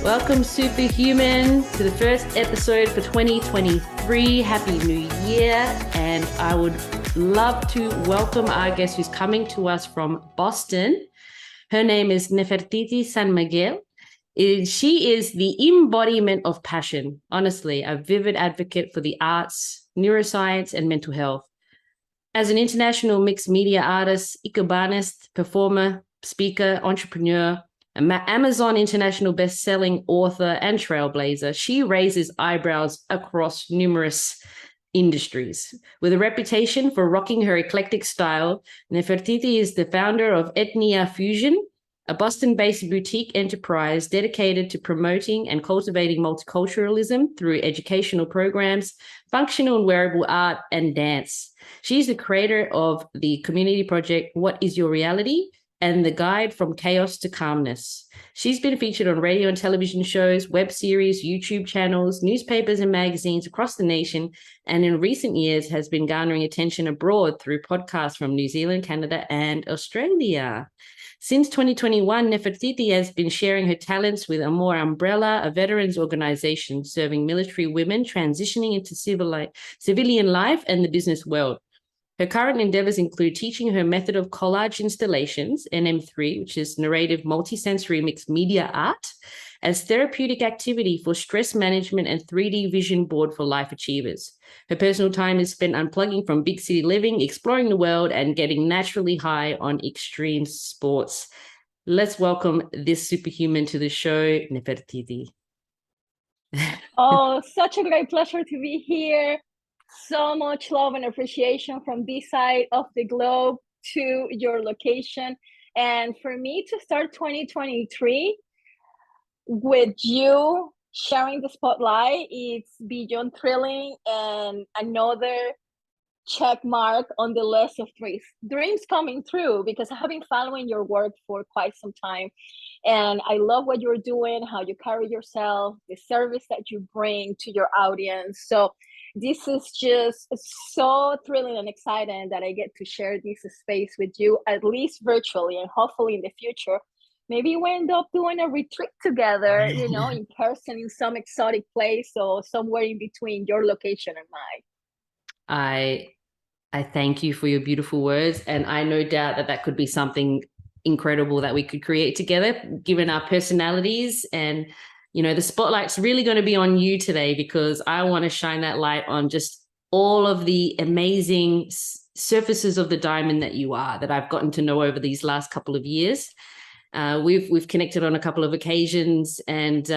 Welcome, Superhuman, to the first episode for 2023. Happy New Year. And I would love to welcome our guest who's coming to us from Boston. Her name is Nefertiti San Miguel. She is the embodiment of passion, honestly, a vivid advocate for the arts, neuroscience, and mental health. As an international mixed media artist, Icobanist, performer, speaker, entrepreneur, Amazon international best-selling author and trailblazer, she raises eyebrows across numerous industries. With a reputation for rocking her eclectic style, Nefertiti is the founder of Etnia Fusion, a Boston-based boutique enterprise dedicated to promoting and cultivating multiculturalism through educational programs, functional and wearable art, and dance. She's the creator of the community project What Is Your Reality? And the guide From Chaos To Calmness. She's been featured on radio and television shows, web series, YouTube channels, newspapers and magazines across the nation, and in recent years has been garnering attention abroad through podcasts from New Zealand, Canada, and Australia. Since 2021, Nefertiti has been sharing her talents with Amor Umbrella, a veterans organization serving military women transitioning into civilian life and the business world. Her current endeavors include teaching her method of collage installations, NM3, which is narrative multisensory mixed media art, as therapeutic activity for stress management and 3D vision board for life achievers. Her personal time is spent unplugging from big city living, exploring the world, and getting naturally high on extreme sports. Let's welcome this superhuman to the show, Nefertiti. Oh, such a great pleasure to be here. So much love and appreciation from this side of the globe to your location. And for me to start 2023 with you sharing the spotlight, it's beyond thrilling and another check mark on the list of dreams coming through, because I have been following your work for quite some time. And I love what you're doing, how you carry yourself, the service that you bring to your audience. So this is just so thrilling and exciting that I get to share this space with you, at least virtually, and hopefully in the future, maybe we end up doing a retreat together, in person in some exotic place or somewhere in between your location and mine. I thank you for your beautiful words, and I no doubt that could be something incredible that we could create together, given our personalities. And the spotlight's really going to be on you today, because I want to shine that light on just all of the amazing surfaces of the diamond that you are, that I've gotten to know over these last couple of years. We've connected on a couple of occasions, and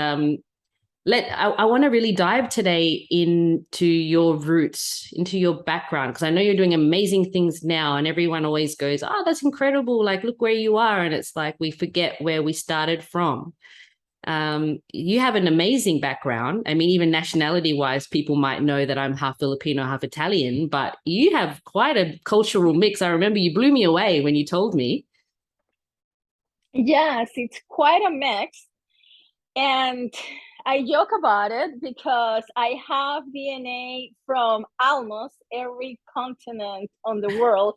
I want to really dive today into your roots, into your background, because I know you're doing amazing things now, and everyone always goes, "Oh, that's incredible. Like, look where you are." And it's like, we forget where we started from. You have an amazing background. I mean, even nationality wise, people might know that I'm half Filipino, half Italian, but you have quite a cultural mix. I remember you blew me away when you told me. Yes, it's quite a mix. And I joke about it because I have DNA from almost every continent on the world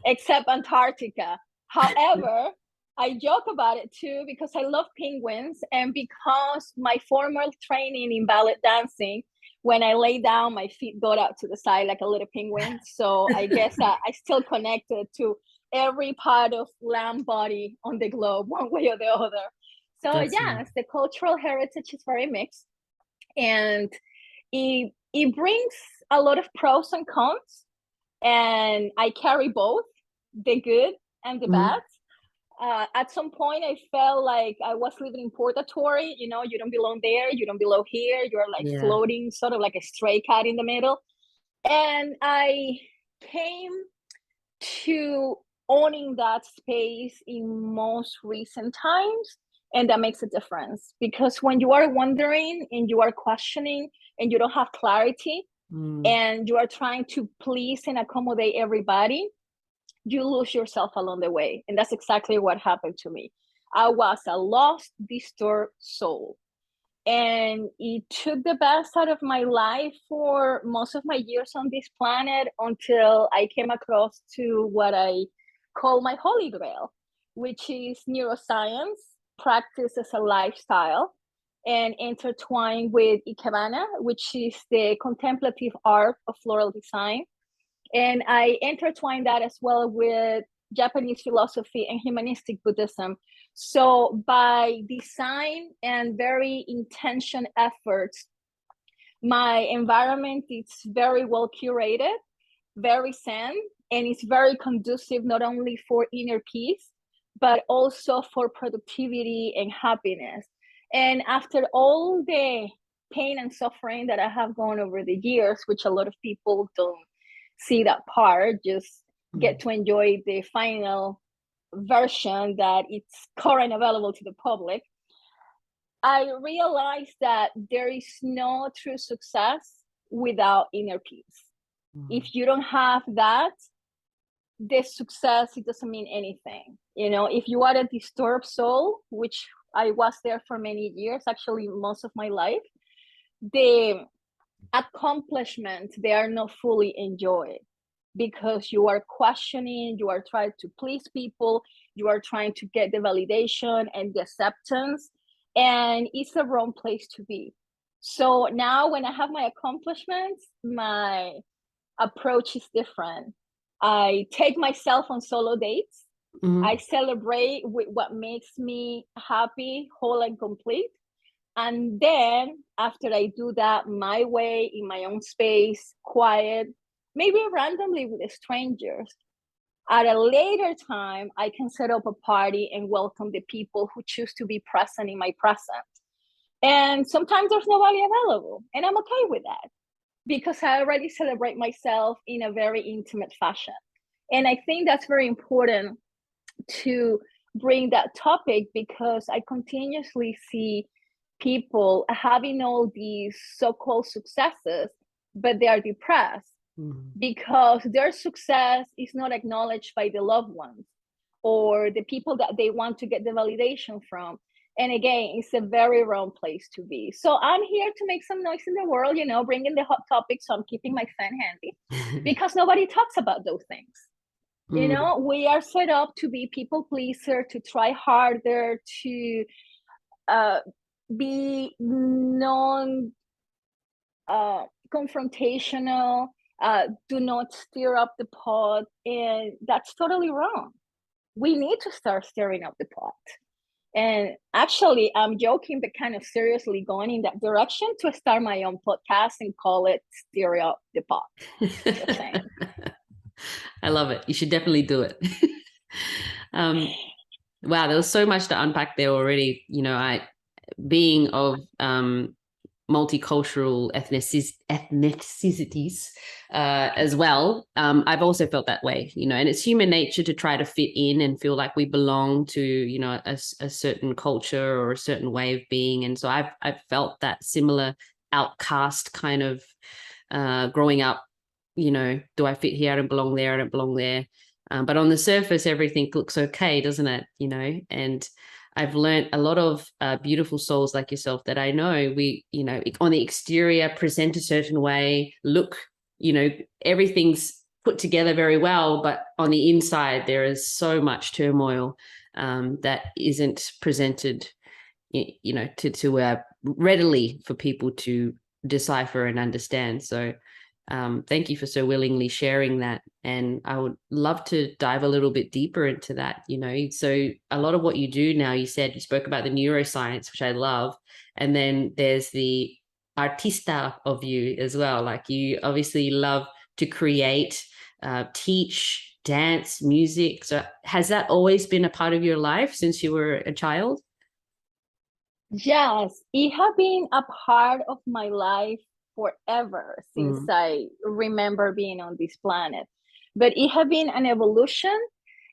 except Antarctica. However, I joke about it too because I love penguins, and because my formal training in ballet dancing, when I lay down, my feet go out to the side like a little penguin. So I guess I still connected to every part of land body on the globe, one way or the other. So yes, the cultural heritage is very mixed, and it brings a lot of pros and cons, and I carry both, the good and the bad. At some point, I felt like I was living in purgatory. You don't belong there, you don't belong here. You're like floating, sort of like a stray cat in the middle. And I came to owning that space in most recent times. And that makes a difference, because when you are wondering and you are questioning and you don't have clarity and you are trying to please and accommodate everybody, you lose yourself along the way. And that's exactly what happened to me. I was a lost, disturbed soul. And it took the best out of my life for most of my years on this planet, until I came across to what I call my holy grail, which is neuroscience practice as a lifestyle. and intertwined with Ikebana, which is the contemplative art of floral design. And I intertwined that as well with Japanese philosophy and humanistic Buddhism. So by design and very intention efforts, my environment is very well curated, very zen, and it's very conducive not only for inner peace, but also for productivity and happiness. And after all the pain and suffering that I have gone over the years, which a lot of people don't see that part, just get to enjoy the final version that it's current available to the public, I realized that there is no true success without inner peace. If you don't have that, the success, it doesn't mean anything. You know, if you are a disturbed soul, which I was there for many years, actually most of my life, the accomplishments, they are not fully enjoyed because you are questioning, you are trying to please people, you are trying to get the validation and the acceptance, and it's the wrong place to be. So now when I have my accomplishments, my approach is different. I take myself on solo dates. I celebrate with what makes me happy, whole and complete. And then after I do that my way, in my own space, quiet, maybe randomly with strangers, at a later time, I can set up a party and welcome the people who choose to be present in my presence. And sometimes there's nobody available, and I'm okay with that because I already celebrate myself in a very intimate fashion. And I think that's very important to bring that topic because I continuously see people having all these so-called successes, but they are depressed because their success is not acknowledged by the loved ones or the people that they want to get the validation from. And again, it's a very wrong place to be. So I'm here to make some noise in the world, you know, bringing the hot topics. So I'm keeping my fan handy because nobody talks about those things. You know, we are set up to be people pleaser, to try harder, to be non confrontational, do not stir up the pot. And that's totally wrong. We need to start stirring up the pot. And actually, I'm joking, but kind of seriously going in that direction to start my own podcast and call it Stir Up the Pot. Just saying. I love it. You should definitely do it. Wow, there was so much to unpack there already. You know, I being of multicultural ethnicities as well. I've also felt that way, you know, and it's human nature to try to fit in and feel like we belong to, you know, a certain culture or a certain way of being. And so I've felt that similar outcast kind of growing up, you know, do I fit here? I don't belong there. I don't belong there. But on the surface, everything looks okay, doesn't it? You know, and I've learned a lot of beautiful souls like yourself that I know we, you know, on the exterior present a certain way, look, you know, everything's put together very well, but on the inside, there is so much turmoil that isn't presented, you know, to readily for people to decipher and understand. So thank you for so willingly sharing that. And I would love to dive a little bit deeper into that, you know. So a lot of what you do now, you said you spoke about the neuroscience, which I love. And then there's the artista of you as well. Like you obviously love to create, teach, dance, music. So has that always been a part of your life since you were a child? Yes, it has been a part of my life forever since I remember being on this planet. But it has been an evolution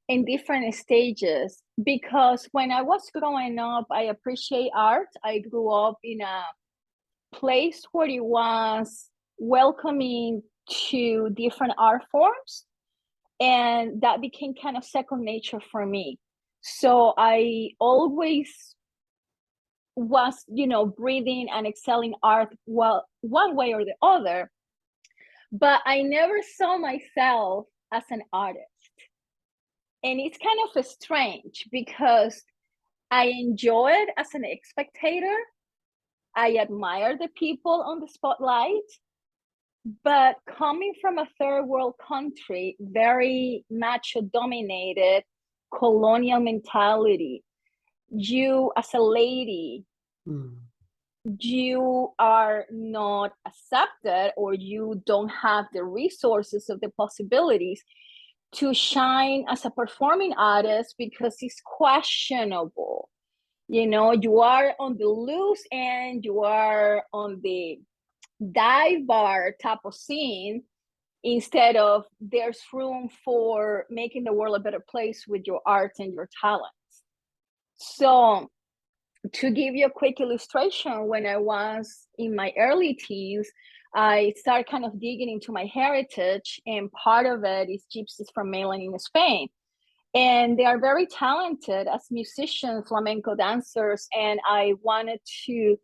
in different stages because when I was growing up, I appreciate art. I grew up in a place where it was welcoming to different art forms, and that became kind of second nature for me. So I always was, you know, breathing and excelling art, well, one way or the other, but I never saw myself as an artist. And it's kind of strange because I enjoy it as an spectator, I admire the people on the spotlight, but coming from a third world country, very macho dominated, colonial mentality, you as a lady, you are not accepted, or you don't have the resources of the possibilities to shine as a performing artist because it's questionable. You know, you are on the loose end, you are on the dive bar type of scene, instead of there's room for making the world a better place with your art and your talents. So to give you a quick illustration, when I was in my early teens, I started kind of digging into my heritage, and part of it is gypsies from mainland in Spain. And they are very talented as musicians, flamenco dancers, and I wanted to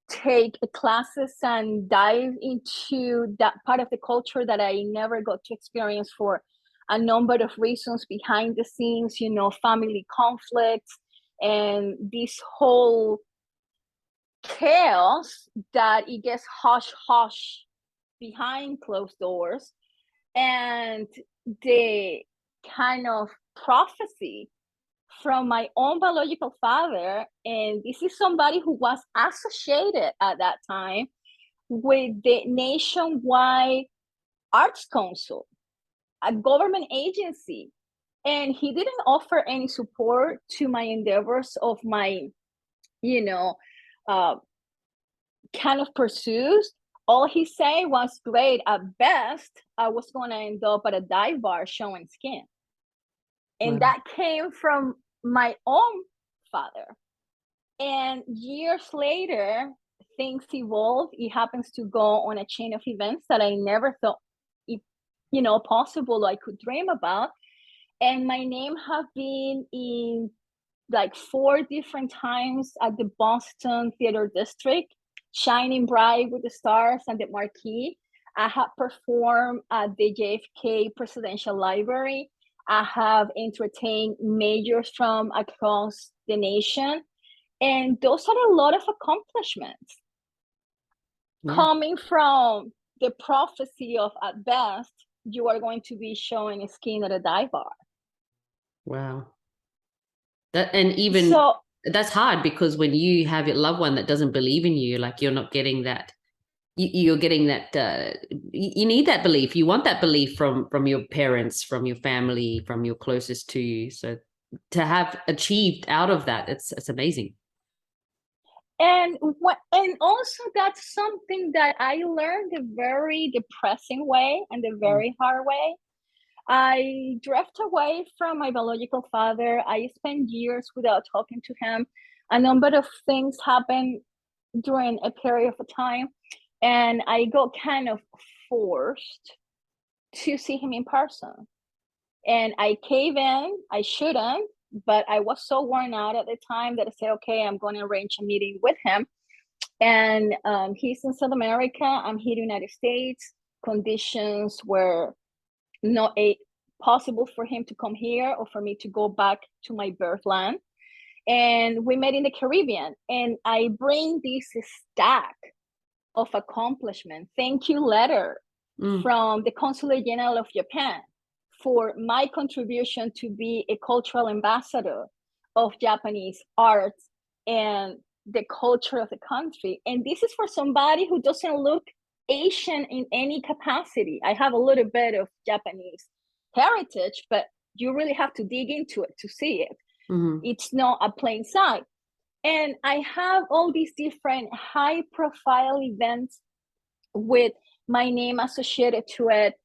take classes and dive into that part of the culture that I never got to experience for a number of reasons behind the scenes, you know, family conflicts and this whole chaos that it gets hush hush behind closed doors, and the kind of prophecy from my own biological father. And this is somebody who was associated at that time with the nationwide arts council, a government agency, and he didn't offer any support to my endeavors of my, you know, kind of pursuits. All he said was, great, at best I was going to end up at a dive bar showing skin. And that came from my own father. And years later, things evolved. It happens to go on a chain of events that I never thought it, you know, possible I could dream about. And my name have been in like 4 different times at the Boston Theater District, shining bright with the stars and the marquee. I have performed at the JFK Presidential Library. I have entertained majors from across the nation. And those are a lot of accomplishments. Coming from the prophecy of, at best, you are going to be showing skin at a dive bar. Wow. That, and even so, that's hard, because when you have a loved one that doesn't believe in you, like you're not getting that, you're getting that, you need that belief. You want that belief from your parents, from your family, from your closest to you. So to have achieved out of that, it's amazing. And also that's something that I learned the very depressing way and the very hard way. I drifted away from my biological father. I spent years without talking to him. A number of things happened during a period of time, and I got kind of forced to see him in person. And I cave in. I shouldn't, but I was so worn out at the time that I said, okay, I'm going to arrange a meeting with him. And he's in South America. I'm here in the United States. Conditions were not possible for him to come here or for me to go back to my birthland. And we met in the Caribbean. And I bring this stack of accomplishment, thank you letter from the Consulate General of Japan for my contribution to be a cultural ambassador of Japanese art and the culture of the country. And this is for somebody who doesn't look Asian in any capacity. I have a little bit of Japanese heritage, but you really have to dig into it to see it. It's not a plain sight. And I have all these different high profile events with my name associated to it,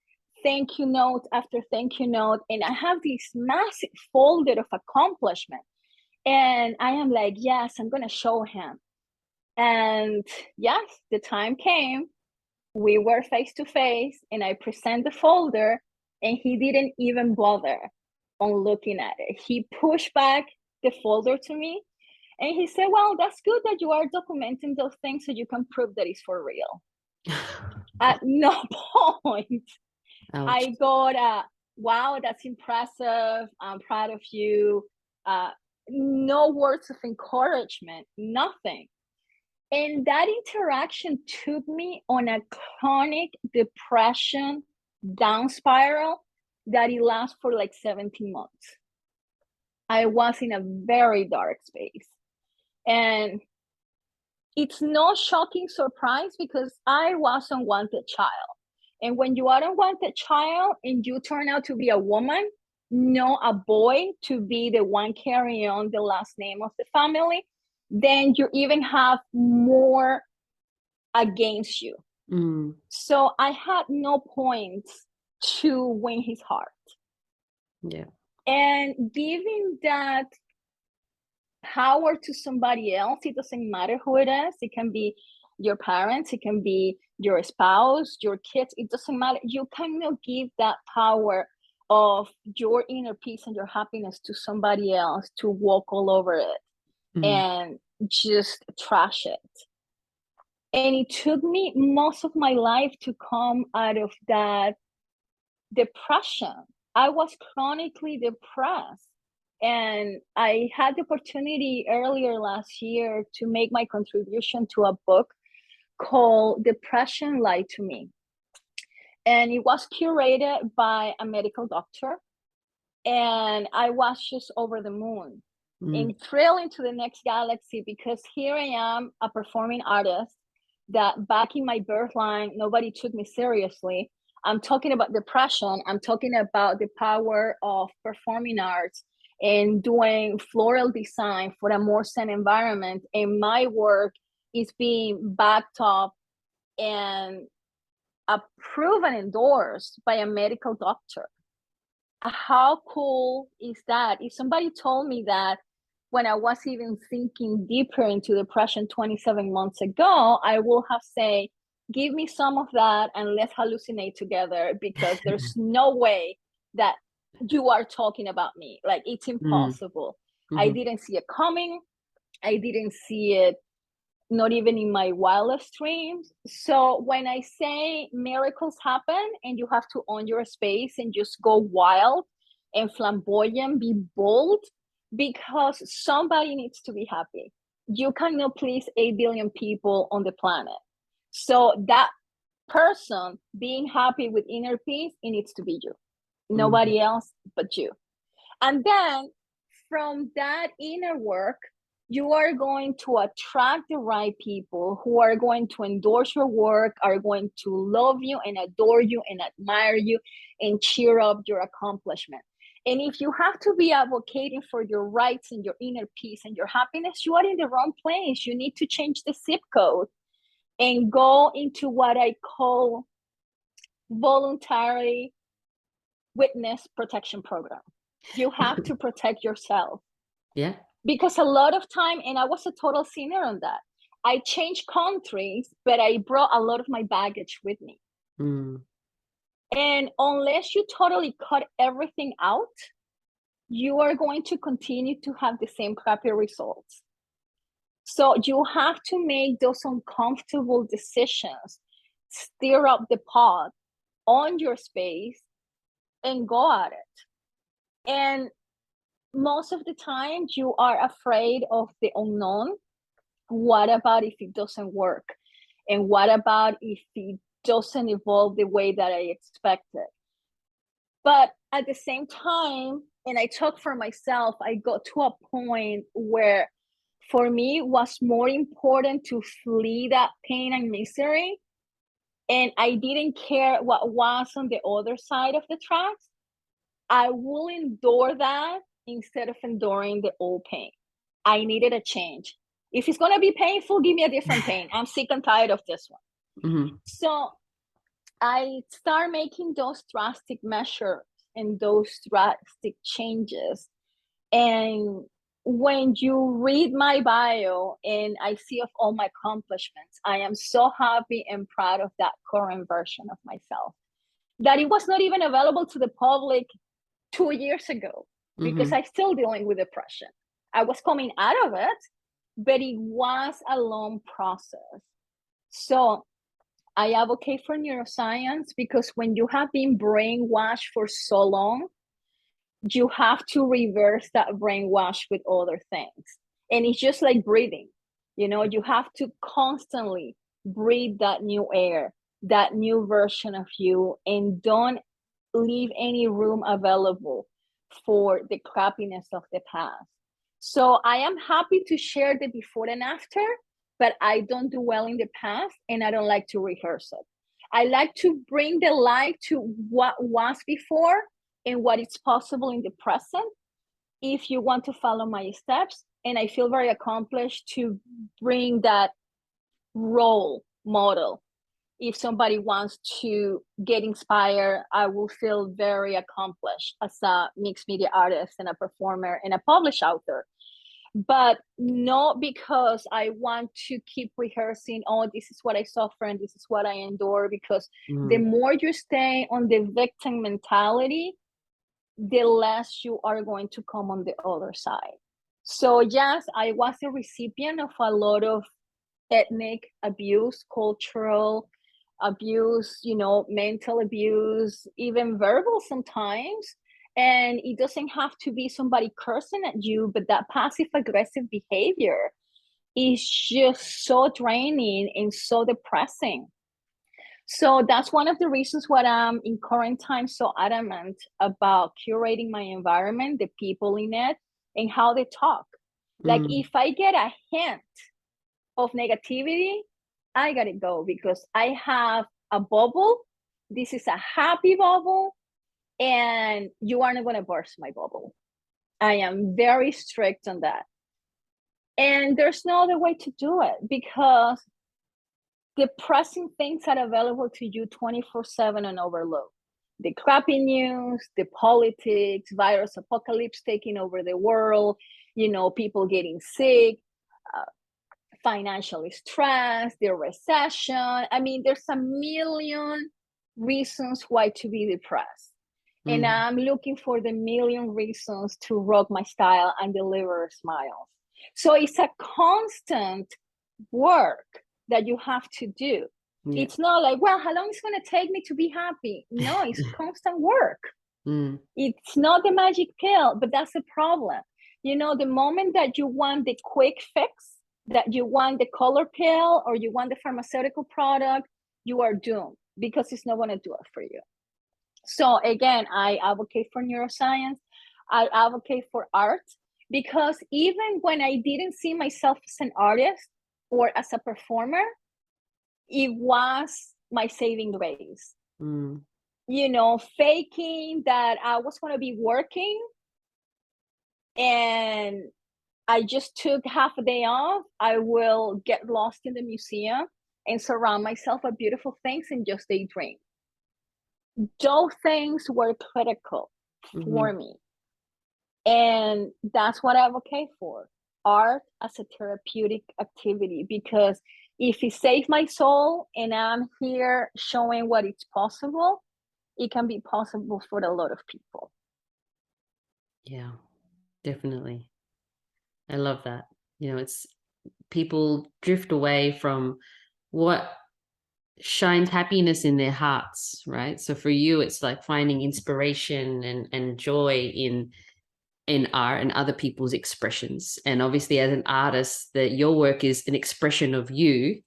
thank you note after thank you note. And I have this massive folder of accomplishment. And I am like, yes, I'm going to show him. And yes, the time came. We were face to face, and I present the folder, and he didn't even bother on looking at it. He pushed back the folder to me, and he said, well, that's good that you are documenting those things so you can prove that it's for real. At no point I got wow, that's impressive, I'm proud of you. No words of encouragement, nothing. And that interaction took me on a chronic depression down spiral that it lasts for like 17 months. I was in a very dark space. And it's no shocking surprise because I was an unwanted child. And when you are an unwanted child and you turn out to be a woman, not a boy, to be the one carrying on the last name of the family, then you even have more against you. Mm. So I had no points to win his heart. Yeah. And giving that power to somebody else, it doesn't matter who it is. It can be your parents, it can be your spouse, your kids, it doesn't matter. You cannot give that power of your inner peace and your happiness to somebody else to walk all over it and just trash it. And it took me most of my life to come out of that depression. I was chronically depressed. And I had the opportunity earlier last year to make my contribution to a book called Depression Lied to Me. And it was curated by a medical doctor. And I was just over the moon and thrilled into the next galaxy, because here I am, a performing artist that back in my birth line, nobody took me seriously. I'm talking about depression. I'm talking about the power of performing arts and doing floral design for a more zen environment. And my work is being backed up and approved and endorsed by a medical doctor. How cool is that? If somebody told me that when I was even thinking deeper into depression 27 months ago, I will have said, give me some of that and let's hallucinate together, because there's no way that you are talking about me. Like, it's impossible. I didn't see it coming. I didn't see it, not even in my wildest dreams. So when I say miracles happen and you have to own your space and just go wild and flamboyant, be bold, because somebody needs to be happy. You cannot please 8 billion people on the planet. So that person being happy with inner peace, it needs to be you. Nobody else but you. And then from that inner work, you are going to attract the right people who are going to endorse your work, are going to love you and adore you and admire you and cheer up your accomplishment. And if you have to be advocating for your rights and your inner peace and your happiness, you are in the wrong place. You need to change the zip code and go into what I call voluntary witness protection program. You have to protect yourself. Yeah. Because a lot of time, and I was a total sinner on that, I changed countries, but I brought a lot of my baggage with me. And unless you totally cut everything out, you are going to continue to have the same crappy results. So you have to make those uncomfortable decisions, stir up the pot on your space and go at it. And most of the time you are afraid of the unknown. What about if it doesn't work? And what about if it doesn't evolve the way that I expected? But at the same time, and I talk for myself, I got to a point where for me it was more important to flee that pain and misery. And I didn't care what was on the other side of the tracks. I will endure that instead of enduring the old pain. I needed a change. If it's going to be painful, give me a different pain. I'm sick and tired of this one. So I start making those drastic measures and those drastic changes. And when you read my bio and I see of all my accomplishments, I am so happy and proud of that current version of myself, that it was not even available to the public 2 years ago, because I'm still dealing with depression. I was coming out of it, but it was a long process. So I advocate for neuroscience, because when you have been brainwashed for so long, you have to reverse that brainwash with other things. And it's just like breathing. You have to constantly breathe that new air, that new version of you, and don't leave any room available for the crappiness of the past. So I am happy to share the before and after, but I don't do well in the past, and I don't like to rehearse it. I like to bring the light to what was before and what is possible in the present if you want to follow my steps. And I feel very accomplished to bring that role model. If somebody wants to get inspired, I will feel very accomplished as a mixed media artist and a performer and a published author. But not because I want to keep rehearsing, oh, this is what I suffer and this is what I endure, because the more you stay on the victim mentality, the less you are going to come on the other side. So yes, I was a recipient of a lot of ethnic abuse, cultural abuse, mental abuse, even verbal sometimes. And it doesn't have to be somebody cursing at you, but that passive aggressive behavior is just so draining and so depressing. So that's one of the reasons why I'm in current times so adamant about curating my environment, the people in it, and how they talk. Like if I get a hint of negativity, I gotta go, because I have a bubble. This is a happy bubble, and you are not gonna burst my bubble. I am very strict on that. And there's no other way to do it, because depressing things are available to you 24/7 on overload. The crappy news, the politics, virus apocalypse taking over the world, people getting sick, financially stressed, the recession. I mean, there's a million reasons why to be depressed. And I'm looking for the million reasons to rock my style and deliver smiles. So it's a constant work that you have to do. Yeah. It's not like, well, how long is it going to take me to be happy? No, it's constant work. It's not the magic pill, but that's the problem. The moment that you want the quick fix, that you want the color pill or you want the pharmaceutical product, you are doomed, because it's not going to do it for you. So again, I advocate for neuroscience. I advocate for art, because even when I didn't see myself as an artist or as a performer, it was my saving grace. Faking that I was going to be working and I just took half a day off, I will get lost in the museum and surround myself with beautiful things and just daydream. Those things were critical for me. And that's what I advocate for. Art as a therapeutic activity, because if it saves my soul and I'm here showing what it's possible, it can be possible for a lot of people. Yeah, definitely. I love that. It's people drift away from what shines happiness in their hearts, right? So for you, it's like finding inspiration and joy in art and other people's expressions. And obviously as an artist, that your work is an expression of you.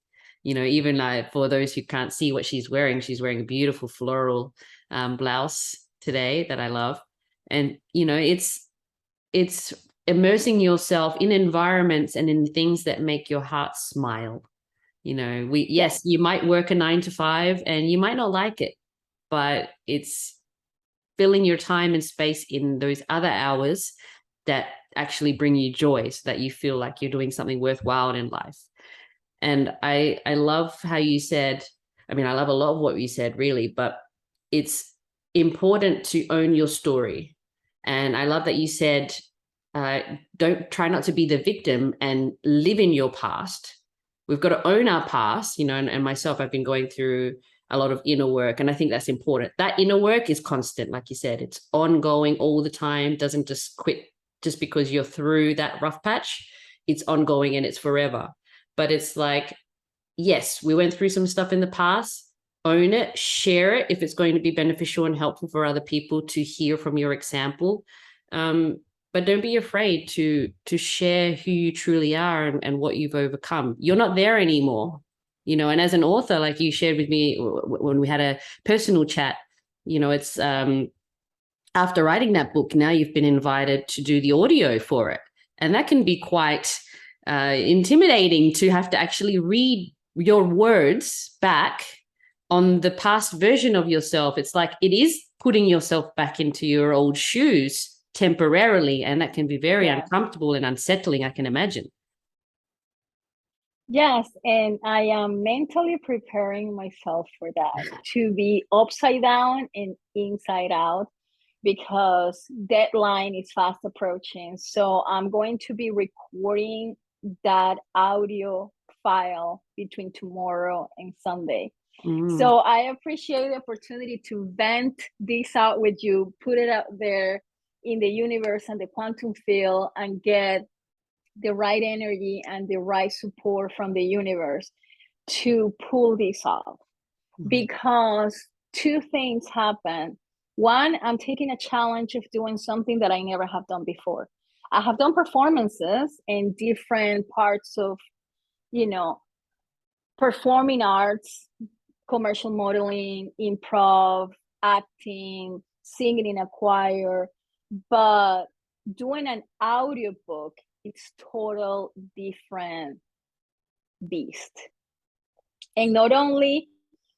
Even like for those who can't see what she's wearing a beautiful floral blouse today that I love. And it's immersing yourself in environments and in things that make your heart smile. Yes, you might work a 9 to 5 and you might not like it, but it's filling your time and space in those other hours that actually bring you joy, so that you feel like you're doing something worthwhile in life. And I love how you said, I love a lot of what you said, really, but it's important to own your story. And I love that you said, don't try not to be the victim and live in your past. We've got to own our past, and myself, I've been going through a lot of inner work. And I think that's important. That inner work is constant. Like you said, it's ongoing all the time. Doesn't just quit just because you're through that rough patch. It's ongoing and it's forever. But it's like, yes, we went through some stuff in the past. Own it, share it if it's going to be beneficial and helpful for other people to hear from your example. But but don't be afraid to share who you truly are and what you've overcome. You're not there anymore, you know. And as an author, like you shared with me when we had a personal chat, you know, it's after writing that book, now you've been invited to do the audio for it, and that can be quite intimidating to have to actually read your words back on the past version of yourself. It's like it is putting yourself back into your old shoes temporarily, and that can be very uncomfortable and unsettling, I can imagine. Yes, and I am mentally preparing myself for that, to be upside down and inside out, because deadline is fast approaching. So I'm going to be recording that audio file between tomorrow and Sunday. So I appreciate the opportunity to vent this out with you, put it out there in the universe and the quantum field, and get the right energy and the right support from the universe to pull this off. Because two things happen. One, I'm taking a challenge of doing something that I never have done before. I have done performances in different parts of, you know, performing arts, commercial modeling, improv, acting, singing in a choir, but doing an audiobook, it's total different beast. And not only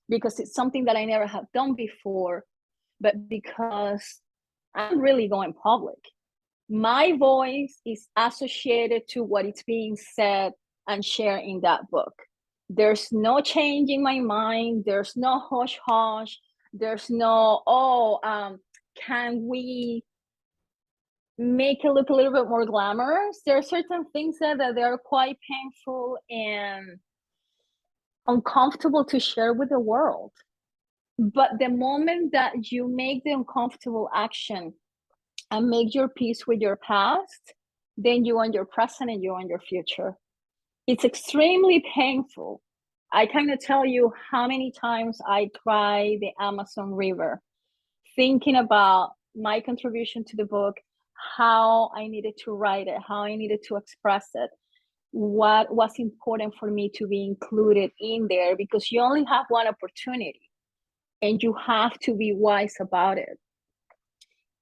because it's something that I never have done before, but because I'm really going public. My voice is associated to what is being said and shared in that book. There's no change in my mind. There's no hush hush. There's no, can we make it look a little bit more glamorous? There are certain things that they are quite painful and uncomfortable to share with the world. But the moment that you make the uncomfortable action and make your peace with your past, then you own your present and you own your future. It's extremely painful. I cannot tell you how many times I cried the Amazon River thinking about my contribution to the book, how I needed to write it, how I needed to express it, what was important for me to be included in there, because you only have one opportunity and you have to be wise about it.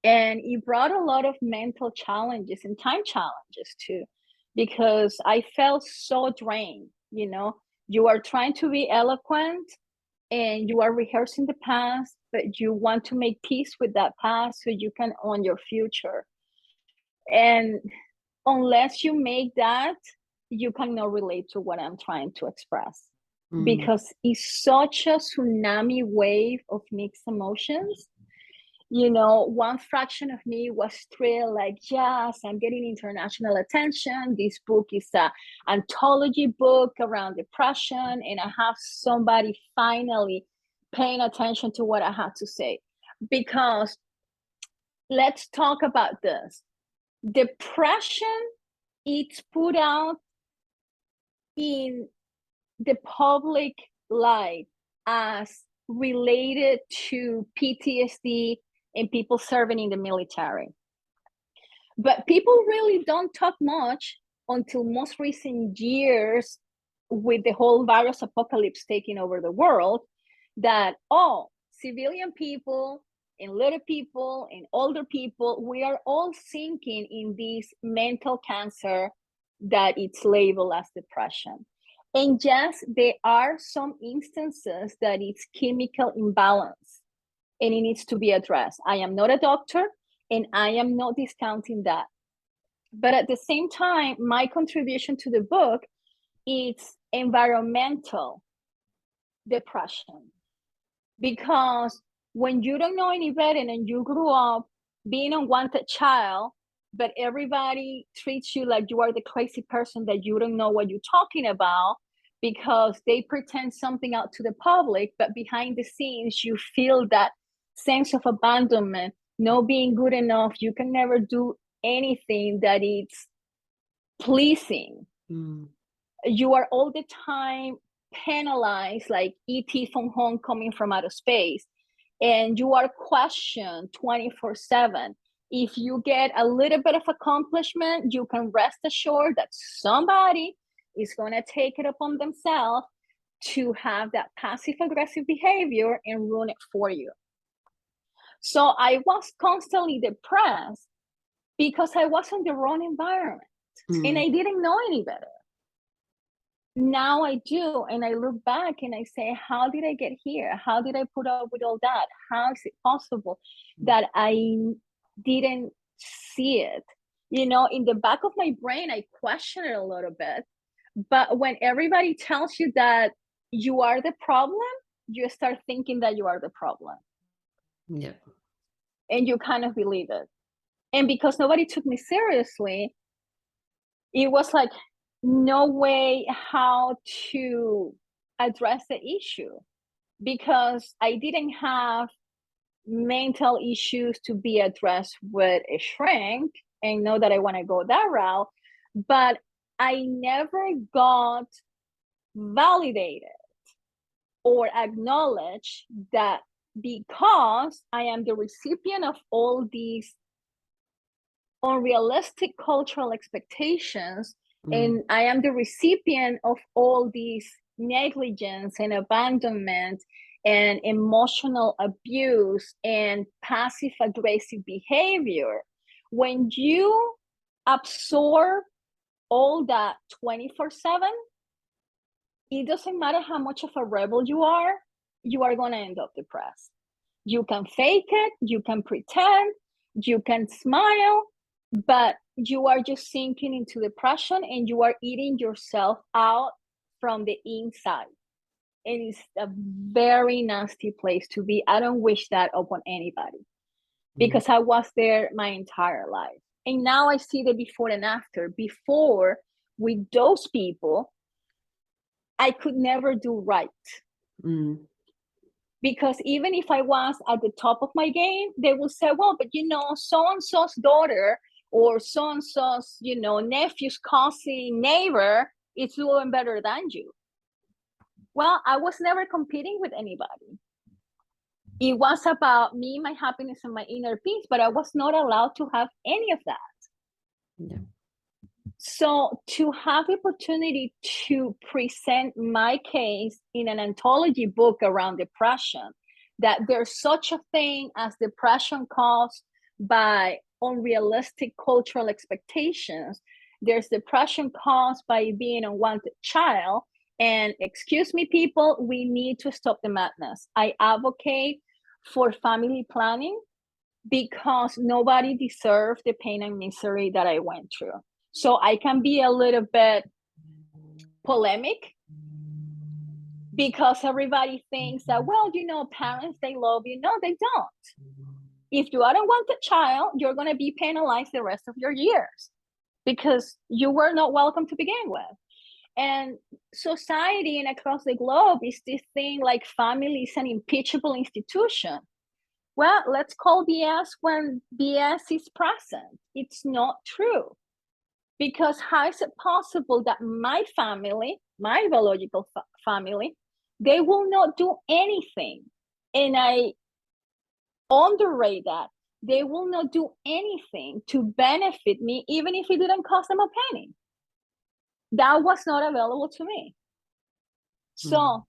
And it brought a lot of mental challenges and time challenges too, because I felt so drained. You know, you are trying to be eloquent and you are rehearsing the past, but you want to make peace with that past so you can own your future. And unless you make that, you cannot relate to what I'm trying to express, because it's such a tsunami wave of mixed emotions. You know, one fraction of me was thrilled, like, yes, I'm getting international attention. This book is an anthology book around depression, and I have somebody finally paying attention to what I have to say. Because let's talk about this. Depression, it's put out in the public light as related to PTSD and people serving in the military. But people really don't talk much until most recent years, with the whole virus apocalypse taking over the world, that, civilian people and little people and older people, we are all sinking in this mental cancer that it's labeled as depression. And yes, there are some instances that it's chemical imbalance and it needs to be addressed. I am not a doctor and I am not discounting that. But at the same time, my contribution to the book is environmental depression. Because when you don't know any better and you grew up being an unwanted child, but everybody treats you like you are the crazy person that you don't know what you're talking about, because they pretend something out to the public, but behind the scenes, you feel that sense of abandonment, not being good enough. You can never do anything that is pleasing. You are all the time penalized, like E.T. from home coming from outer space, and you are questioned 24/7. If you get a little bit of accomplishment, you can rest assured that somebody is going to take it upon themselves to have that passive aggressive behavior and ruin it for you. So I was constantly depressed because I was in the wrong environment and I didn't know any better. Now I do, and I look back and I say, how did I get here? How did I put up with all that? How is it possible that I didn't see it? You know, in the back of my brain, I question it a little bit. But when everybody tells you that you are the problem, you start thinking that you are the problem. Yeah. And you kind of believe it. And because nobody took me seriously, it was like no way how to address the issue, because I didn't have mental issues to be addressed with a shrink and know that I want to go that route. But I never got validated or acknowledged that because I am the recipient of all these unrealistic cultural expectations, and I am the recipient of all these negligence and abandonment and emotional abuse and passive aggressive behavior. When you absorb all that 24/7, it doesn't matter how much of a rebel you are going to end up depressed. You can fake it, you can pretend, you can smile, but you are just sinking into depression and you are eating yourself out from the inside. And it's a very nasty place to be. I don't wish that upon anybody, because I was there my entire life. And now I see the before and after. Before, with those people, I could never do right. Because even if I was at the top of my game, they will say, well, but you know, so-and-so's daughter or so-and-so's, you know, nephew's cousin, neighbor is doing better than you. Well, I was never competing with anybody. It was about me, my happiness, and my inner peace, but I was not allowed to have any of that. Yeah. So to have the opportunity to present my case in an anthology book around depression, that there's such a thing as depression caused by unrealistic cultural expectations. There's depression caused by being an unwanted child. And excuse me, people, we need to stop the madness. I advocate for family planning because nobody deserves the pain and misery that I went through. So I can be a little bit polemic because everybody thinks that, well, you know, parents, they love you. No, they don't. If you are an unwanted child, you're going to be penalized the rest of your years because you were not welcome to begin with. And society and across the globe is this thing like family is an impeachable institution. Well, let's call BS when BS is present. It's not true. Because how is it possible that my family, my biological family, they will not do anything? And I underrate that. They will not do anything to benefit me, even if it didn't cost them a penny. That was not available to me. So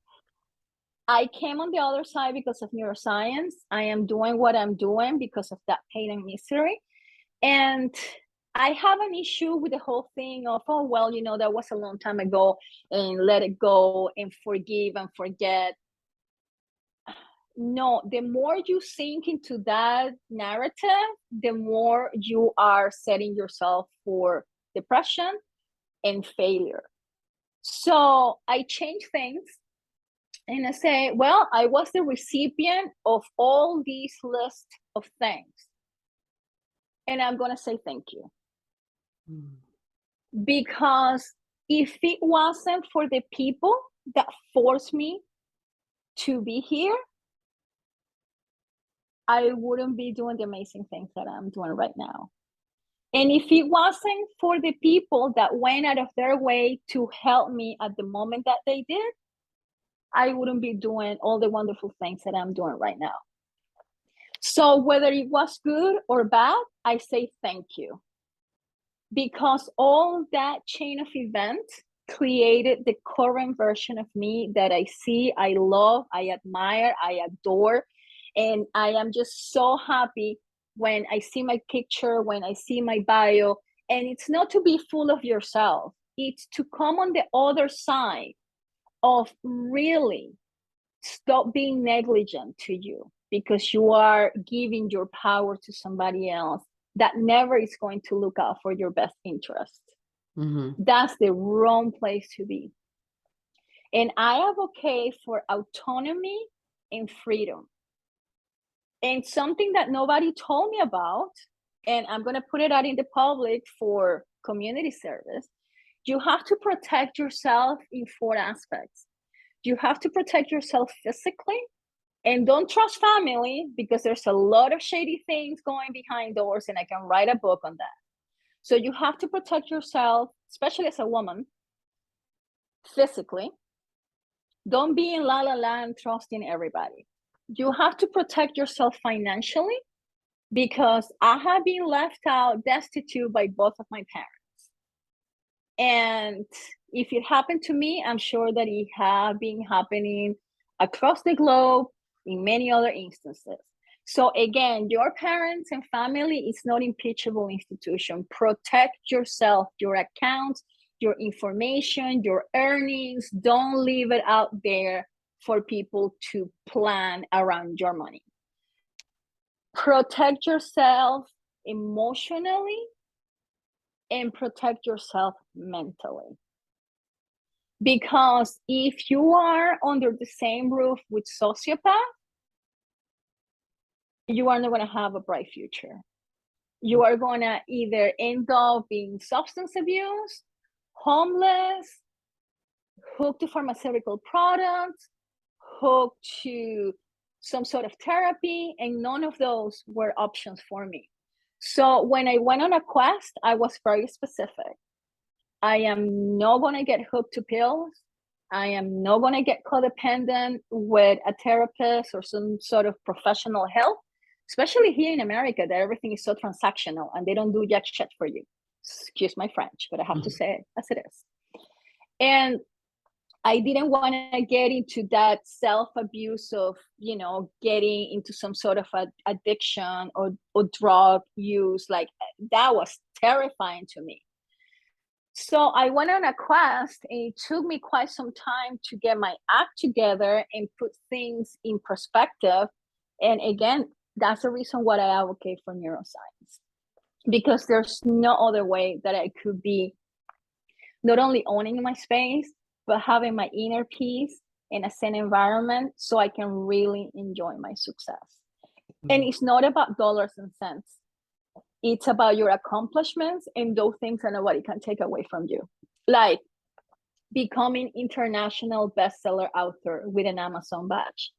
I came on the other side because of neuroscience. I am doing what I'm doing because of that pain and misery. And I have an issue with the whole thing of, oh, well, you know, that was a long time ago and let it go and forgive and forget. No, the more you sink into that narrative, the more you are setting yourself for depression and failure. So I change things and I say, well, I was the recipient of all these list of things. And I'm going to say thank you. Because if it wasn't for the people that forced me to be here, I wouldn't be doing the amazing things that I'm doing right now. And if it wasn't for the people that went out of their way to help me at the moment that they did, I wouldn't be doing all the wonderful things that I'm doing right now. So whether it was good or bad, I say thank you. Because all that chain of events created the current version of me that I see, I love, I admire, I adore. And I am just so happy when I see my picture, when I see my bio. And it's not to be full of yourself, it's to come on the other side of really stop being negligent to you, because you are giving your power to somebody else that never is going to look out for your best interest. That's the wrong place to be. And I advocate for autonomy and freedom. And something that nobody told me about, and I'm going to put it out in the public for community service, you have to protect yourself in 4 aspects. You have to protect yourself physically, and don't trust family, because there's a lot of shady things going behind doors, and I can write a book on that. So you have to protect yourself, especially as a woman, physically. Don't be in la la land trusting everybody. You have to protect yourself financially, because I have been left out destitute by both of my parents. And if it happened to me, I'm sure that it has been happening across the globe in many other instances. So again, your parents and family is not impeachable institution. Protect yourself, your accounts, your information, your earnings. Don't leave it out there for people to plan around your money. Protect yourself emotionally and protect yourself mentally. Because if you are under the same roof with sociopath, you are not going to have a bright future. You are going to either end up being substance abuse, homeless, hooked to pharmaceutical products, hooked to some sort of therapy, and none of those were options for me. So when I went on a quest, I was very specific. I am not going to get hooked to pills. I am not going to get codependent with a therapist or some sort of professional help, especially here in America, that everything is so transactional and they don't do jack shit for you. Excuse my French, but I have to say it as it is. And I didn't want to get into that self-abuse of, getting into some sort of addiction or drug use. Like, that was terrifying to me. So I went on a quest, and it took me quite some time to get my act together and put things in perspective. And again, that's the reason why I advocate for neuroscience, because there's no other way that I could be not only owning my space, but having my inner peace in a zen environment so I can really enjoy my success. And it's not about dollars and cents. It's about your accomplishments and those things that nobody can take away from you. Like becoming international bestseller author with an Amazon badge.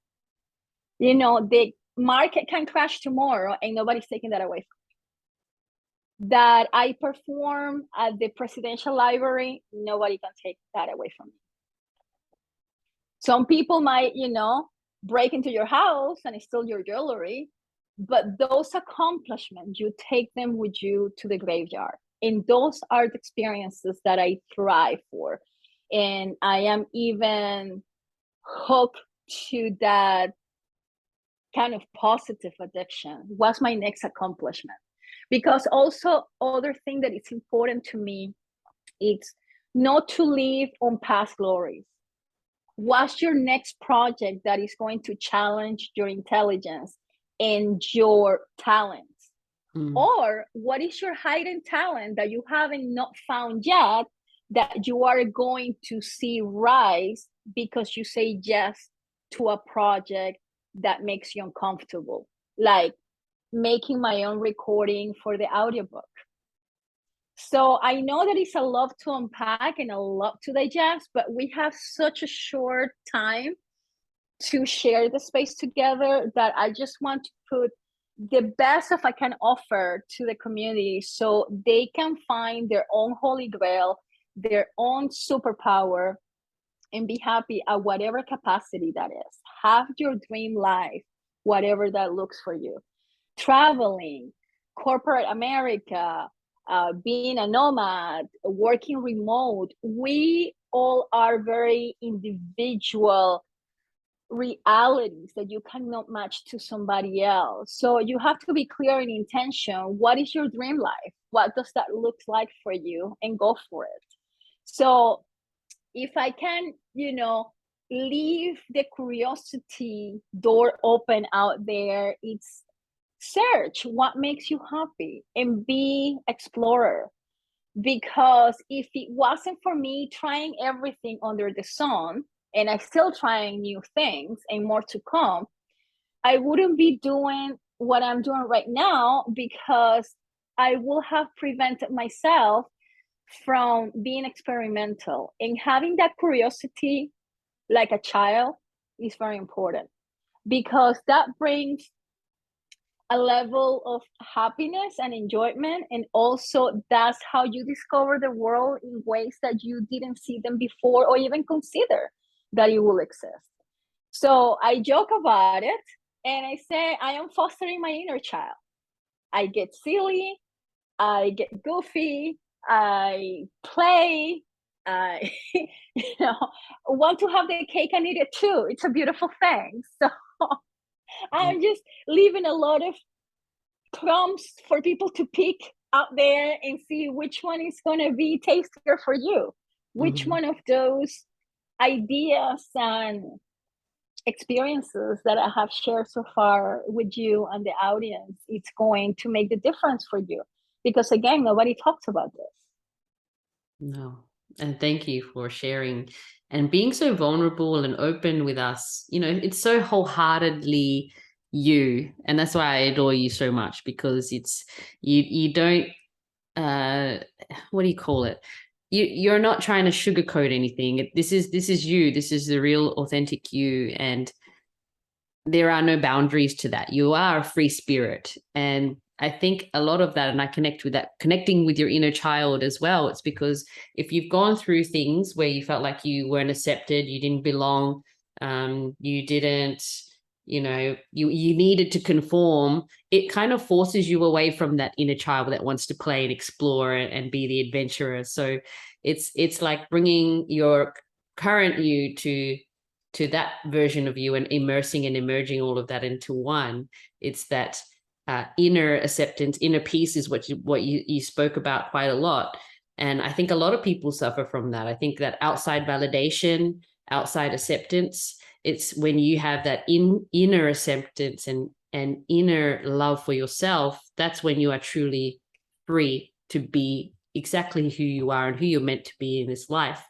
The market can crash tomorrow and nobody's taking that away from me. That I perform at the presidential library, nobody can take that away from me. Some people might, break into your house and steal your jewelry, but those accomplishments, you take them with you to the graveyard. And those are the experiences that I thrive for. And I am even hooked to that kind of positive addiction. What's my next accomplishment? Because also other thing that is important to me, it's not to live on past glories. What's your next project that is going to challenge your intelligence and your talents? Or what is your hidden talent that you haven't not found yet that you are going to see rise because you say yes to a project that makes you uncomfortable, like making my own recording for the audiobook. So I know that it's a lot to unpack and a lot to digest, but we have such a short time to share the space together that I just want to put the best of I can offer to the community so they can find their own holy grail, their own superpower, and be happy at whatever capacity that is. Have your dream life, whatever that looks for you. traveling, corporate America, being a nomad, working remote, we all are very individual realities that you cannot match to somebody else. So you have to be clear in intention. What is your dream life? What does that look like for you? And go for it. So if I can, leave the curiosity door open out there, it's search what makes you happy and be explorer. Because if it wasn't for me trying everything under the sun, and I still trying new things and more to come, I wouldn't be doing what I'm doing right now, because I will have prevented myself from being experimental. And having that curiosity like a child is very important, because that brings a level of happiness and enjoyment, and also that's how you discover the world in ways that you didn't see them before or even consider that it will exist. So I joke about it, and I say I am fostering my inner child. I get silly, I get goofy, I play, I want to have the cake and eat it too. It's a beautiful thing. So I'm just leaving a lot of crumbs for people to pick out there and see which one is going to be tastier for you. Which one of those ideas and experiences that I have shared so far with you and the audience, it's going to make the difference for you. Because again, nobody talks about this. No. And thank you for sharing and being so vulnerable and open with us. It's so wholeheartedly you. And that's why I adore you so much, because it's you don't what do you call it? You're not trying to sugarcoat anything. This is you. This is the real authentic you. And there are no boundaries to that. You are a free spirit. And I think a lot of that, and I connect with that, connecting with your inner child as well. It's because if you've gone through things where you felt like you weren't accepted, you didn't belong, you didn't, you needed to conform, it kind of forces you away from that inner child that wants to play and explore and be the adventurer. So it's like bringing your current you to that version of you and immersing and emerging all of that into one. It's that inner acceptance, inner peace is what you spoke about quite a lot. And I think a lot of people suffer from that. I think that outside validation, outside acceptance, it's when you have that inner acceptance and inner love for yourself, that's when you are truly free to be exactly who you are and who you're meant to be in this life.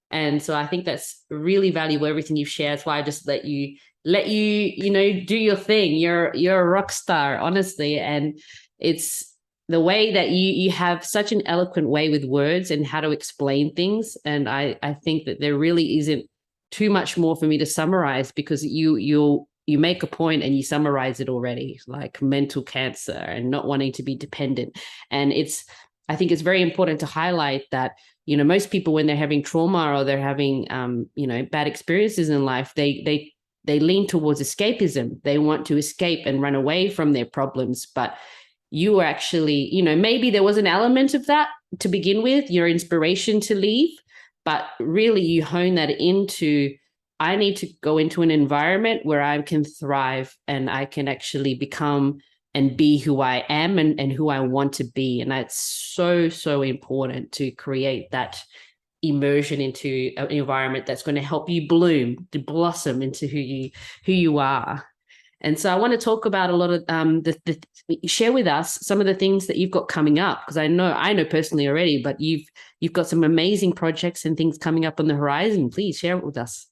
And so I think that's really valuable, everything you've shared. That's why I just let you do your thing. You're a rock star, honestly. And it's the way that you have such an eloquent way with words and how to explain things. And I think that there really isn't too much more for me to summarize, because you make a point and you summarize it already, like mental cancer and not wanting to be dependent. And I think it's very important to highlight that, most people, when they're having trauma or they're having, bad experiences in life, they lean towards escapism. They want to escape and run away from their problems. But you were actually, maybe there was an element of that to begin with, your inspiration to leave, but really you hone that into, I need to go into an environment where I can thrive and I can actually become and be who I am and who I want to be. And that's so, so important, to create that immersion into an environment that's going to help you bloom, to blossom into who you are. And so I want to talk about a lot of share with us some of the things that you've got coming up, because I know personally already, but you've got some amazing projects and things coming up on the horizon. Please share it with us.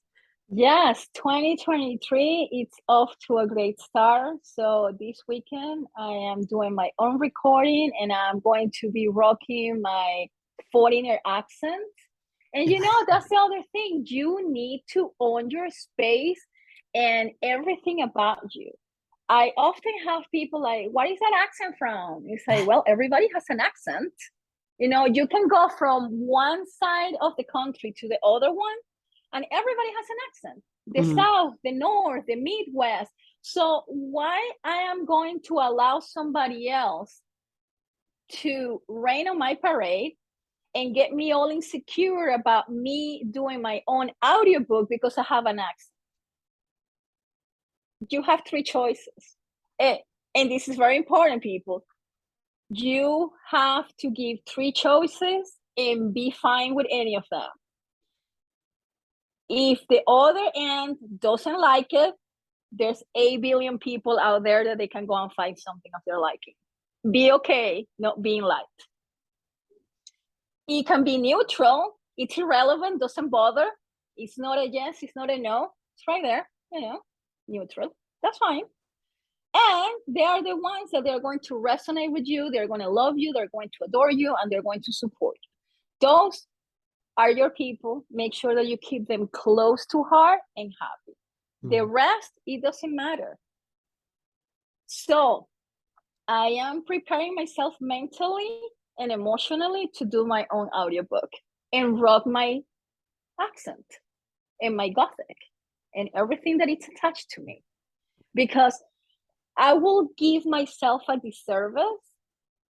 Yes, 2023, it's off to a great start. So this weekend, I am doing my own recording, and I'm going to be rocking my foreigner accent. And that's the other thing. You need to own your space and everything about you. I often have people like, what is that accent from? It's like, well, everybody has an accent. You can go from one side of the country to the other one, and everybody has an accent. The South, the North, the Midwest. So why I am going to allow somebody else to rain on my parade and get me all insecure about me doing my own audiobook because I have an accent? You have three choices. And this is very important, people. You have to give three choices and be fine with any of them. If the other end doesn't like it, there's 8 billion people out there that they can go and find something of their liking. Be okay not being liked. It can be neutral. It's irrelevant, doesn't bother. It's not a yes, it's not a no. It's right there, neutral. That's fine. And they are the ones that they're going to resonate with you. They're going to love you. They're going to adore you, and they're going to support you. Those are your people. Make sure that you keep them close to heart and happy. The rest, it doesn't matter. So I am preparing myself mentally and emotionally to do my own audiobook and rock my accent and my Gothic and everything that is attached to me. Because I will give myself a disservice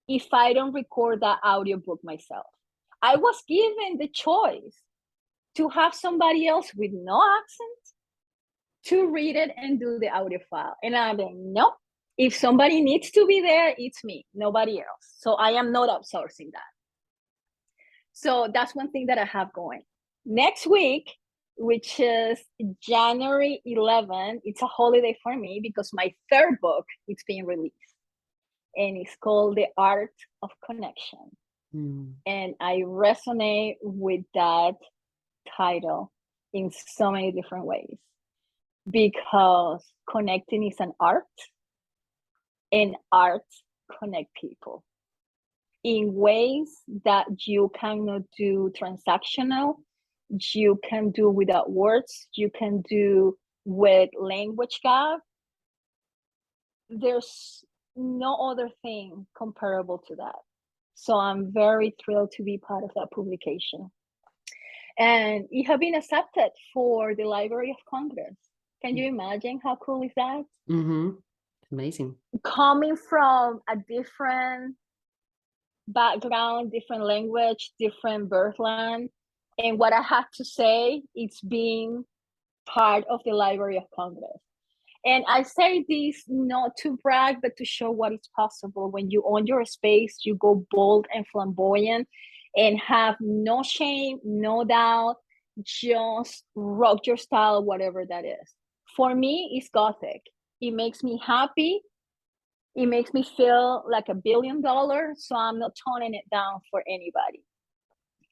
if I don't record that audiobook myself. I was given the choice to have somebody else with no accent to read it and do the audio file. And I'm like, nope. If somebody needs to be there, it's me, nobody else. So I am not outsourcing that. So that's one thing that I have going. Next week, which is January 11th, it's a holiday for me because my third book is being released. And it's called The Art of Connection. And I resonate with that title in so many different ways, because connecting is an art, and art connect people in ways that you cannot do transactional, you can do without words, you can do with language gap. There's no other thing comparable to that. So I'm very thrilled to be part of that publication. And it has been accepted for the Library of Congress. Can you imagine how cool is that? Amazing. Coming from a different background, different language, different birthland, and what I have to say, it's being part of the Library of Congress. And I say this not to brag, but to show what is possible. When you own your space, you go bold and flamboyant and have no shame, no doubt, just rock your style, whatever that is. For me, it's Gothic. It makes me happy. It makes me feel like $1 billion, so I'm not toning it down for anybody.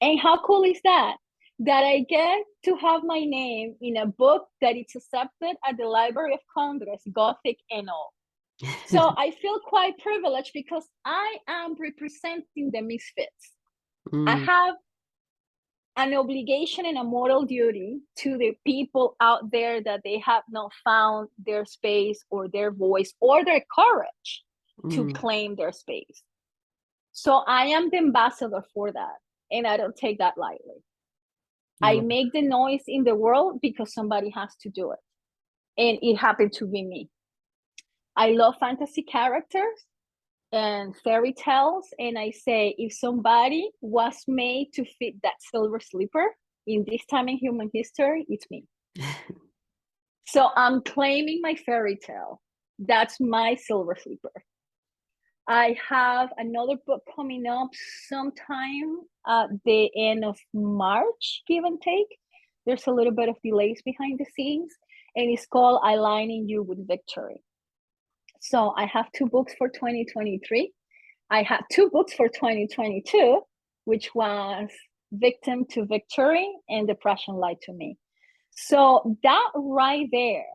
And how cool is that? That I get to have my name in a book that is accepted at the Library of Congress, Gothic and all. So I feel quite privileged because I am representing the misfits. I have an obligation and a moral duty to the people out there that they have not found their space or their voice or their courage to claim their space. So I am the ambassador for that, and I don't take that lightly. I make the noise in the world because somebody has to do it. And it happened to be me. I love fantasy characters and fairy tales. And I say, if somebody was made to fit that silver slipper in this time in human history, it's me. So I'm claiming my fairy tale. That's my silver slipper. I have another book coming up sometime at the end of March, give and take. There's a little bit of delays behind the scenes, and it's called Aligning You with Victory. So I have 2 books for 2023. I had 2 books for 2022, which was Victim to Victory and Depression Lied to Me. So that right there,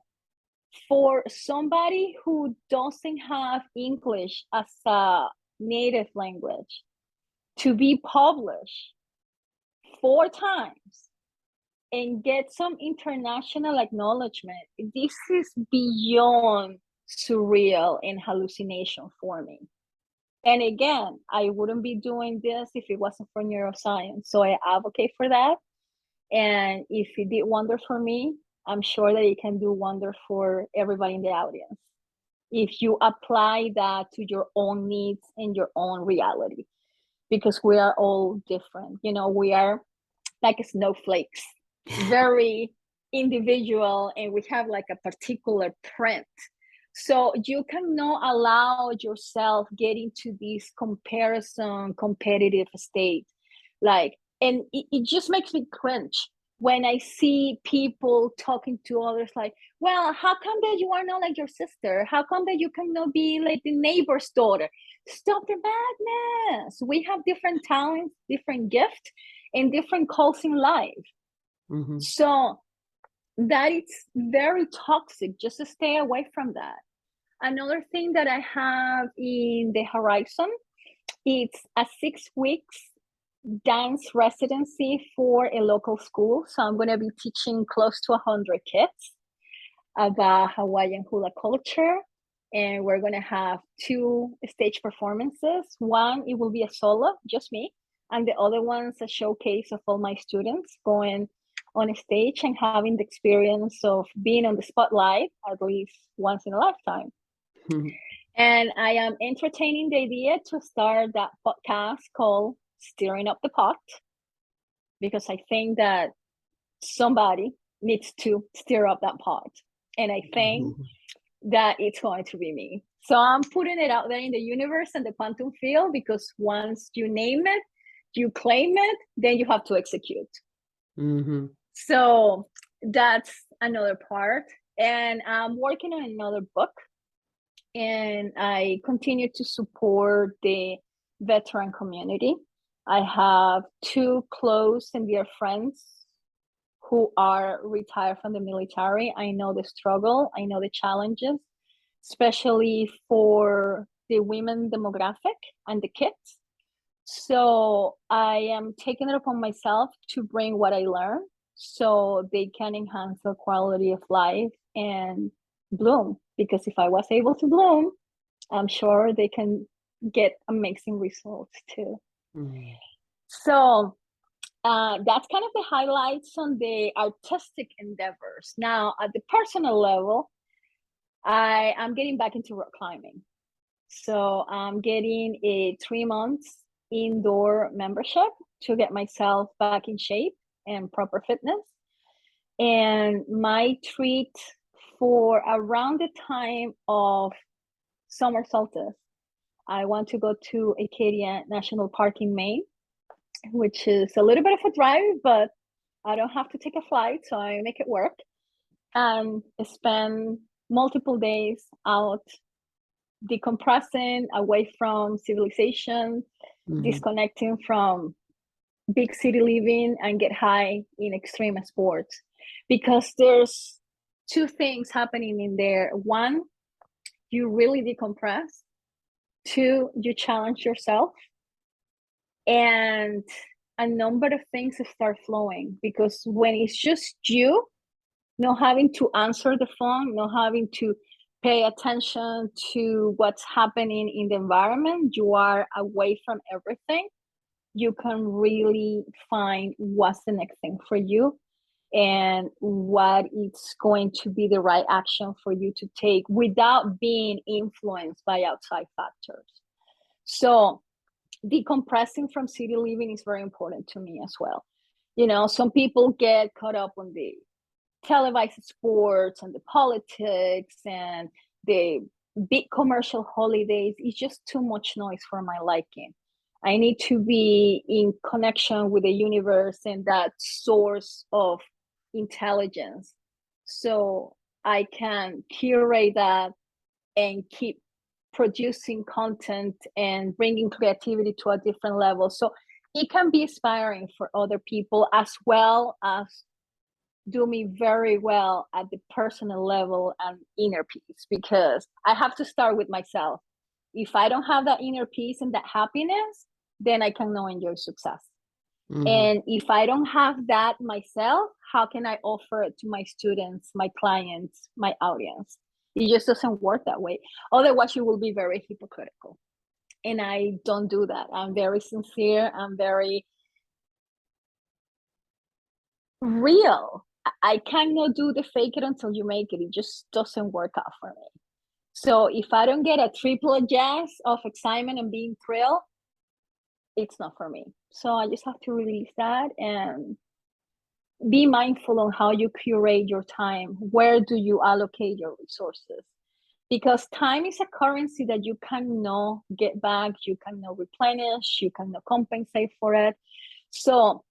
for somebody who doesn't have English as a native language, to be published 4 times and get some international acknowledgement, this is beyond surreal and hallucination for me. And again, I wouldn't be doing this if it wasn't for neuroscience. So I advocate for that. And if it did wonders for me, I'm sure that it can do wonder for everybody in the audience if you apply that to your own needs and your own reality, because we are all different. You know, we are like snowflakes, very individual, and we have like a particular print. So you cannot allow yourself get into this comparison, competitive state. Like, and it just makes me cringe when I see people talking to others like, well, how come that you are not like your sister? How come that you cannot be like the neighbor's daughter? Stop the madness. We have different talents, different gifts, and different calls in life. Mm-hmm. So that it's very toxic. Just to stay away from that. Another thing that I have in the horizon, it's a 6 weeks dance residency for a local school. So I'm going to be teaching close to 100 kids about Hawaiian hula culture. And we're going to have 2 stage performances. One, it will be a solo, just me. And the other one's a showcase of all my students going on a stage and having the experience of being on the spotlight at least once in a lifetime. Mm-hmm. And I am entertaining the idea to start that podcast called Stirring Up the Pot, because I think that somebody needs to stir up that pot. And I think that it's going to be me. So I'm putting it out there in the universe and the quantum field, because once you name it, you claim it, then you have to execute. Mm-hmm. So that's another part. And I'm working on another book. And I continue to support the veteran community. I have 2 close and dear friends who are retired from the military. I know the struggle, I know the challenges, especially for the women demographic and the kids. So I am taking it upon myself to bring what I learned so they can enhance their quality of life and bloom. Because if I was able to bloom, I'm sure they can get amazing results too. Mm. So that's kind of the highlights on the artistic endeavors. Now, at the personal level, I am getting back into rock climbing. So I'm getting a 3 months indoor membership to get myself back in shape and proper fitness. And my treat for around the time of summer solstice, I want to go to Acadia National Park in Maine, which is a little bit of a drive, but I don't have to take a flight, so I make it work. And spend multiple days out decompressing away from civilization, disconnecting from big city living, and get high in extreme sports. Because there's 2 things happening in there. One, you really decompress. 2, you challenge yourself. And a number of things start flowing, because when it's just you, not having to answer the phone, not having to pay attention to what's happening in the environment, you are away from everything. You can really find what's the next thing for you and what it's going to be the right action for you to take without being influenced by outside factors. So decompressing from city living is very important to me as well. You know, some people get caught up on the televised sports and the politics and the big commercial holidays. It's just too much noise for my liking. I need to be in connection with the universe and that source of intelligence, so I can curate that and keep producing content and bringing creativity to a different level. So it can be inspiring for other people, as well as do me very well at the personal level and inner peace, because I have to start with myself. If I don't have that inner peace and that happiness, then I cannot enjoy success. And if I don't have that myself, how can I offer it to my students, my clients, my audience? It just doesn't work that way. Otherwise, you will be very hypocritical. And I don't do that. I'm very sincere. I'm very real. I cannot do the fake it until you make it. It just doesn't work out for me. So if I don't get a triple yes of excitement and being thrilled, it's not for me. So I just have to release that and be mindful on how you curate your time. Where do you allocate your resources? Because time is a currency that you cannot get back, you cannot replenish, you cannot compensate for it. So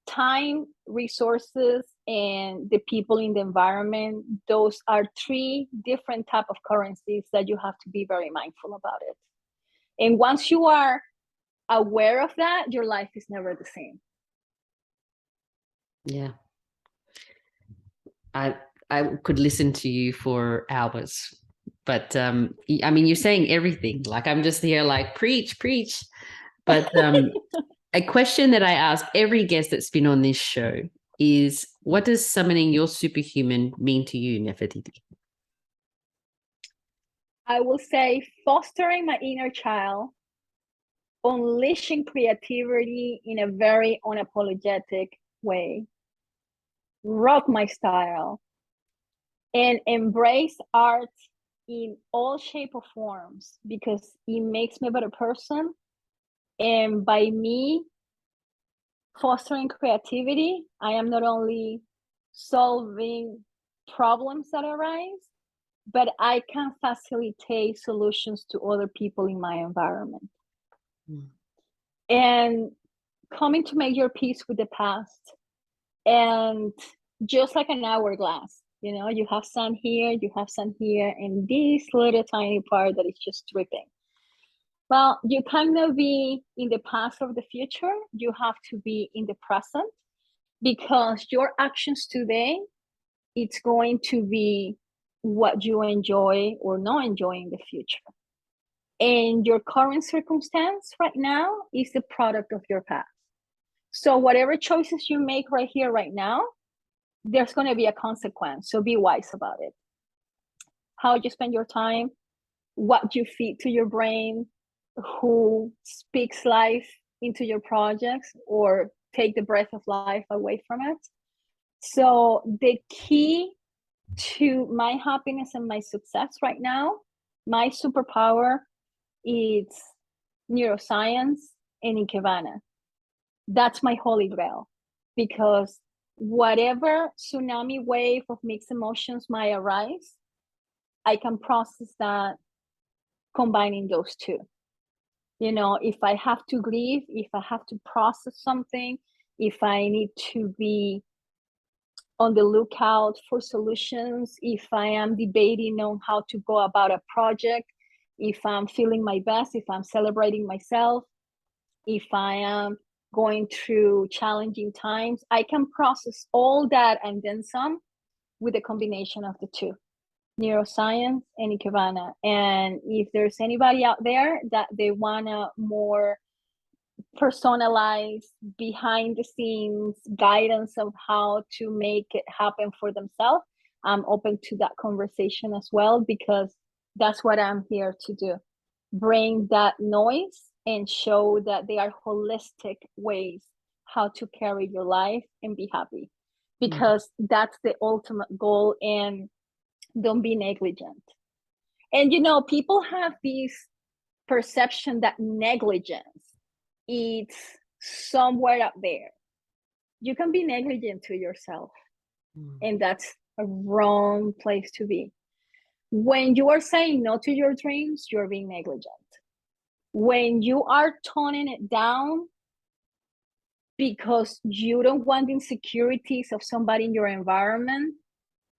time, resources, and the people in the environment, those are three different type of currencies that you have to be very mindful about it. And once you are aware of that, your life is never the same. Yeah. I could listen to you for hours, but I mean, you're saying everything. Like, I'm just here like, preach. But a question that I ask every guest that's been on this show is, what does summoning your superhuman mean to you, Nefertiti? I will say fostering my inner child, unleashing creativity in a very unapologetic way, rock my style, and embrace art in all shape of forms, because it makes me a better person. And by me fostering creativity, I am not only solving problems that arise, but I can facilitate solutions to other people in my environment. And coming to make your peace with the past. And just like an hourglass, you have sun here, you have sun here, and this little tiny part that is just dripping. Well, you cannot be in the past or the future. You have to be in the present, because your actions today, it's going to be what you enjoy or not enjoy in the future. And your current circumstance right now is the product of your past. So whatever choices you make right here, right now, there's going to be a consequence. So be wise about it. How you spend your time, what you feed to your brain, who speaks life into your projects or take the breath of life away from it. So the key to my happiness and my success right now, my superpower, is neuroscience and Ikebana. That's my holy grail, because whatever tsunami wave of mixed emotions might arise, I can process that combining those two. If I have to grieve, if I have to process something, if I need to be on the lookout for solutions, if I am debating on how to go about a project, if I'm feeling my best, if I'm celebrating myself, if I am going through challenging times, I can process all that and then some with a combination of the two, neuroscience and Ikebana. And if there's anybody out there that they want a more personalized, behind the scenes guidance of how to make it happen for themselves, I'm open to that conversation as well, because that's what I'm here to do. Bring that noise and show that they are holistic ways how to carry your life and be happy, because that's the ultimate goal. And don't be negligent. And people have this perception that negligence, it's somewhere up there. You can be negligent to yourself, and that's a wrong place to be. When you are saying no to your dreams, you're being negligent. When you are toning it down because you don't want the insecurities of somebody in your environment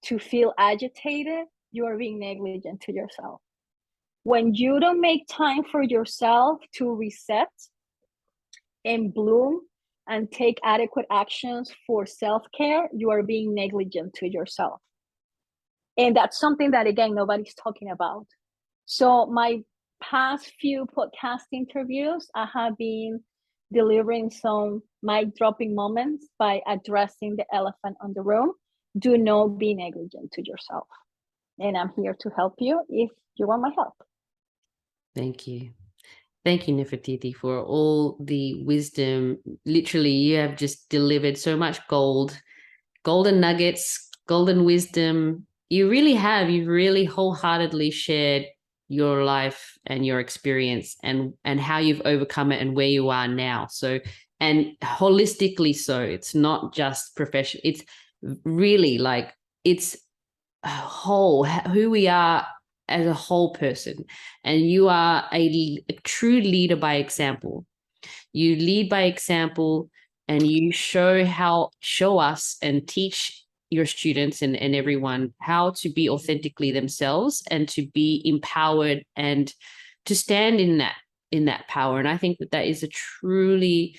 to feel agitated, you are being negligent to yourself. When you don't make time for yourself to reset and bloom and take adequate actions for self-care, you are being negligent to yourself. And that's something that, again, nobody's talking about. So my past few podcast interviews, I have been delivering some mic-dropping moments by addressing the elephant in the room. Do not be negligent to yourself. And I'm here to help you if you want my help. Thank you. Thank you, Nefertiti, for all the wisdom. Literally, you have just delivered so much gold golden nuggets, golden wisdom. You really have. You've really wholeheartedly shared your life and your experience and how you've overcome it and where you are now. So, and holistically so. It's not just professional. It's really like it's a whole who we are as a whole person. And you are a true leader by example. You lead by example, and you show us and teach your students and everyone how to be authentically themselves and to be empowered and to stand in that power. And I think that is a truly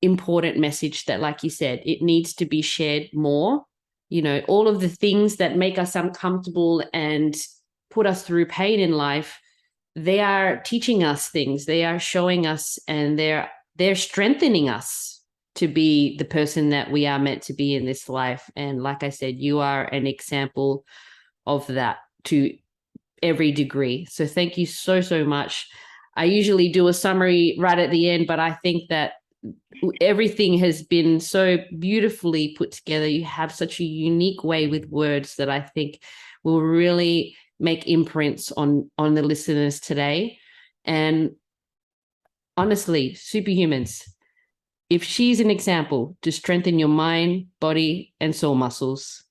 important message that, like you said, it needs to be shared more. All of the things that make us uncomfortable and put us through pain in life, they are teaching us things. They are showing us, and they're strengthening us to be the person that we are meant to be in this life. And like I said, you are an example of that to every degree. So thank you so, so much. I usually do a summary right at the end, but I think that everything has been so beautifully put together. You have such a unique way with words that I think will really make imprints on the listeners today. And honestly, superhumans, if she's an example to strengthen your mind, body, and soul muscles,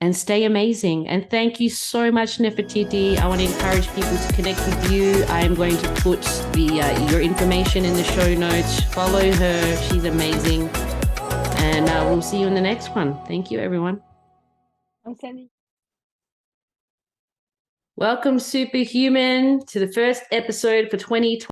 and stay amazing. And thank you so much, Nefertiti. I want to encourage people to connect with you. I am going to put your information in the show notes. Follow her. She's amazing. And we'll see you in the next one. Thank you, everyone. I'm sending. Welcome, Superhuman, to the first episode for 2020.